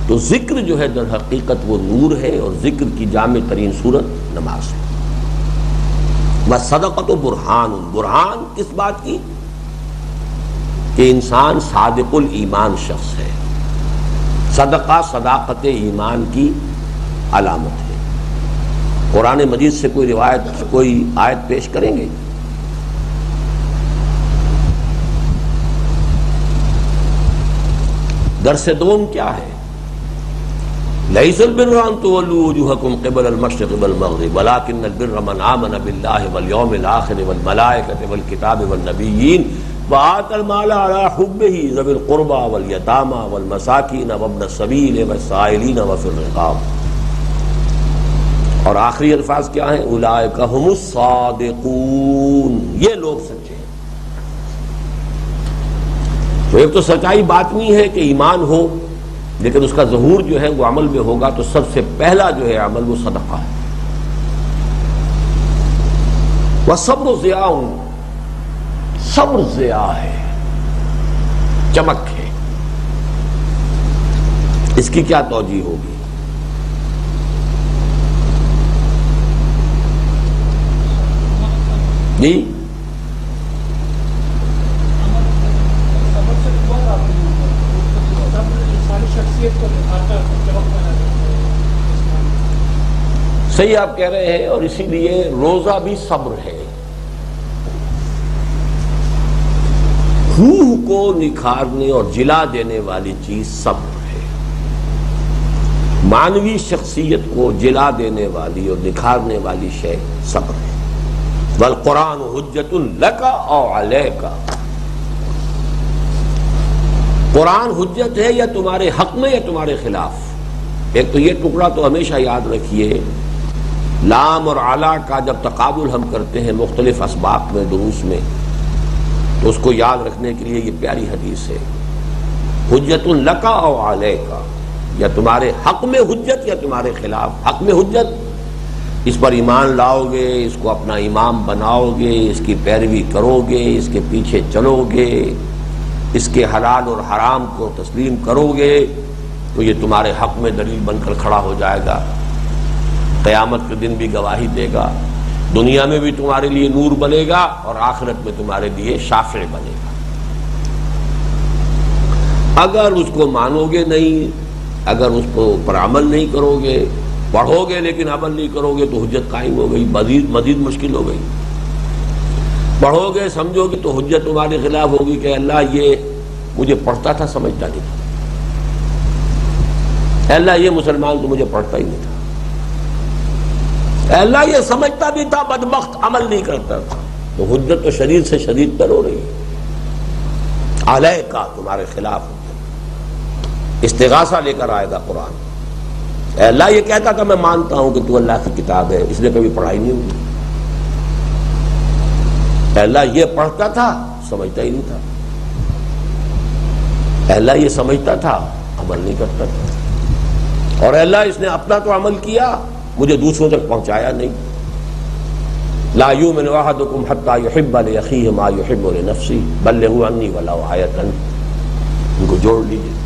تو ذکر جو ہے در حقیقت وہ نور ہے، اور ذکر کی جامع ترین صورت نماز ہے۔ وَالصَّدَقَةُ بُرْحَانٌ، برہان کس بات کی؟ کہ انسان صادق الایمان شخص ہے۔ صدقہ صداقت ایمان کی علامت ہے۔ قرآن مجید سے کوئی روایت، کوئی آیت پیش کریں گے؟ درس دوم کیا ہے؟ لَيْسَ الْبِرَّ أَن تُوَلُّوا وُجُوهَكُمْ قِبَلَ الْمَشْرِقِ وَالْمَغْرِبِ وَلَٰكِنَّ الْبِرَّ مَنْ آمَنَ بِاللَّهِ وَالْيَوْمِ الْآخِرِ وَالْمَلَائِكَةِ وَالْكِتَابِ وَالنَّبِيِّينَ وَآتَى الْمَالَ عَلَىٰ حُبِّهِ ذَوِي الْقُرْبَىٰ وَالْيَتَامَىٰ وَالْمَسَاكِينَ وَابْنَ السَّبِيلِ وَالسَّائِلِينَ وَفِي الرِّقَابِ۔ اور آخری الفاظ کیا ہیں؟ اولئک ھم الصادقون، یہ لوگ سچے ہیں۔ تو ایک تو سچائی باطنی ہے کہ ایمان ہو، لیکن اس کا ظہور جو ہے وہ عمل میں ہوگا، تو سب سے پہلا جو ہے عمل وہ صدقہ ہے۔ وَالصَّبْرُ ضِیاءٌ، صبر ضیاء ہے، چمک ہے۔ اس کی کیا توجیہ ہوگی؟ جی صحیح آپ کہہ رہے ہیں، اور اسی لیے روزہ بھی صبر ہے۔ روح کو نکھارنے اور جلا دینے والی چیز صبر ہے۔ معنوی شخصیت کو جلا دینے والی اور نکھارنے والی شے صبر ہے۔ والقرآن حجت لک او علیک، قرآن حجت ہے یا تمہارے حق میں یا تمہارے خلاف۔ ایک تو یہ ٹکڑا تو ہمیشہ یاد رکھیے، لام اور علا کا جب تقابل ہم کرتے ہیں مختلف اسباق میں، دروس میں، تو اس کو یاد رکھنے کے لیے یہ پیاری حدیث ہے، حجت لک او علیک، یا تمہارے حق میں حجت یا تمہارے خلاف۔ حق میں حجت، اس پر ایمان لاؤ گے، اس کو اپنا امام بناؤ گے، اس کی پیروی کرو گے، اس کے پیچھے چلو گے، اس کے حلال اور حرام کو تسلیم کرو گے، تو یہ تمہارے حق میں دلیل بن کر کھڑا ہو جائے گا، قیامت کے دن بھی گواہی دے گا، دنیا میں بھی تمہارے لیے نور بنے گا، اور آخرت میں تمہارے لیے شافع بنے گا۔ اگر اس کو مانو گے نہیں، اگر اس پر عمل نہیں کرو گے، پڑھو گے لیکن عمل نہیں کرو گے، تو حجت قائم ہو گئی، مزید مشکل ہو گئی۔ پڑھو گے سمجھو گے تو حجت تمہارے خلاف ہوگی کہ اللہ یہ مجھے پڑھتا تھا سمجھتا نہیں تھا، اللہ یہ مسلمان تو مجھے پڑھتا ہی نہیں تھا، اللہ یہ سمجھتا بھی تھا بدبخت عمل نہیں کرتا تھا۔ تو حجت تو شدید سے شدید تر ہو رہی ہے، علیہ کا تمہارے خلاف استغاثہ لے کر آئے گا قرآن۔ اے اللہ یہ کہتا تھا میں مانتا ہوں کہ تو اللہ کی کتاب ہے، اس نے کبھی پڑھائی نہیں ہوئی۔ اے اللہ یہ پڑھتا تھا سمجھتا ہی نہیں تھا، اے اللہ یہ سمجھتا تھا عمل نہیں کرتا تھا، اور اے اللہ اس نے اپنا تو عمل کیا مجھے دوسروں تک پہنچایا نہیں۔ لا یؤمن احدکم حتی یحب لاخیہ ما یحب لنفسہ بلغوا عنی ولو آیۃ، ان کو جوڑ لیجیے۔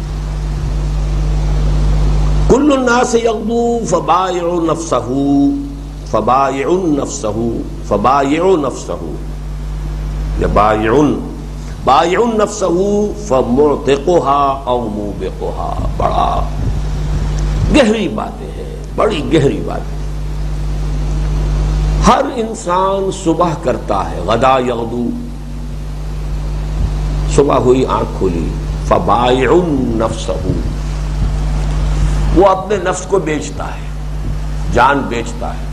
کل الناس یغدو فبائع نفسہ فبائع نفسہ فبائع نفسہ یا بائع نفسہ فمعتقها او موبقها، بڑا گہری باتیں ہیں، بڑی گہری باتیں۔ ہر انسان صبح کرتا ہے، غدا یغدو، صبح ہوئی آنکھ کھولی، فبائع نفسہ، وہ اپنے نفس کو بیچتا ہے، جان بیچتا ہے،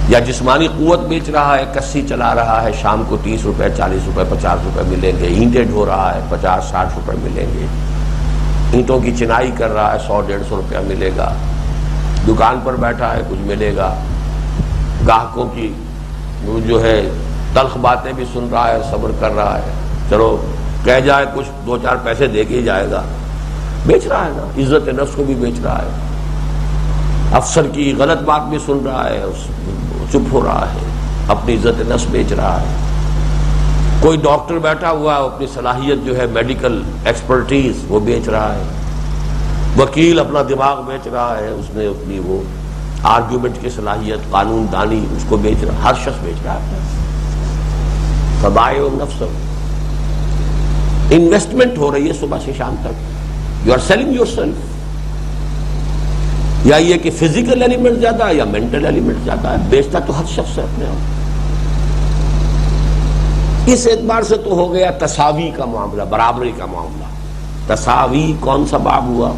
یا جسمانی قوت بیچ رہا ہے، کسی چلا رہا ہے، شام کو 30 روپے 40 روپے 50 روپے ملیں گے، اینٹیں ڈھو رہا ہے 50-60 روپے ملیں گے، اینٹوں کی چنائی کر رہا ہے 100-150 روپیہ ملے گا، دکان پر بیٹھا ہے کچھ ملے گا، گاہکوں کی وہ جو ہے تلخ باتیں بھی سن رہا ہے، صبر کر رہا ہے، چلو کہہ جائے کچھ 2-4 پیسے دے کے ہی جائے گا، بیچ رہا ہے نا، عزت نفس کو بھی بیچ رہا ہے، افسر کی غلط بات بھی سن رہا ہے، چپ ہو رہا ہے، اپنی عزت نفس بیچ رہا ہے۔ کوئی ڈاکٹر بیٹھا ہوا ہے، اپنی صلاحیت جو ہے میڈیکل ایکسپرٹیز وہ بیچ رہا ہے، وکیل اپنا دماغ بیچ رہا ہے، اس نے اپنی وہ آرگیومنٹ کی صلاحیت، قانون دانی اس کو بیچ رہا، ہر شخص بیچ رہا ہے. فبائع النفس، انویسٹمنٹ ہو رہی ہے صبح سے شام تک. You are selling yourself. یا یہ کہ فزیکل ایلیمنٹ زیادہ ہے یا مینٹل ایلیمنٹ زیادہ ہے، بیچتا تو ہر شخص ہے اپنے آپ. اس اعتبار سے تو ہو گیا تساوی کا معاملہ، برابری کا معاملہ. تساوی کون سا باب ہوا؟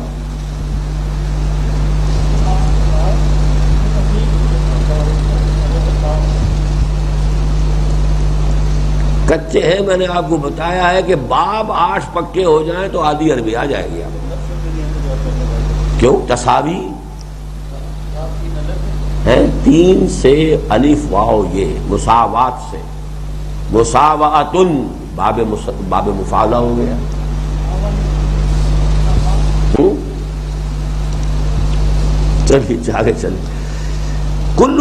کچے ہیں، میں نے آپ کو بتایا ہے کہ باب 8 پکے ہو جائیں تو آدھی عربی آ جائے گی. کیوں؟ تساوی ہے 3 سے الف واو، یہ مساوات سے، مساواتن باب مفاعلہ ہو گیا. چلیے آگے چلیے. کل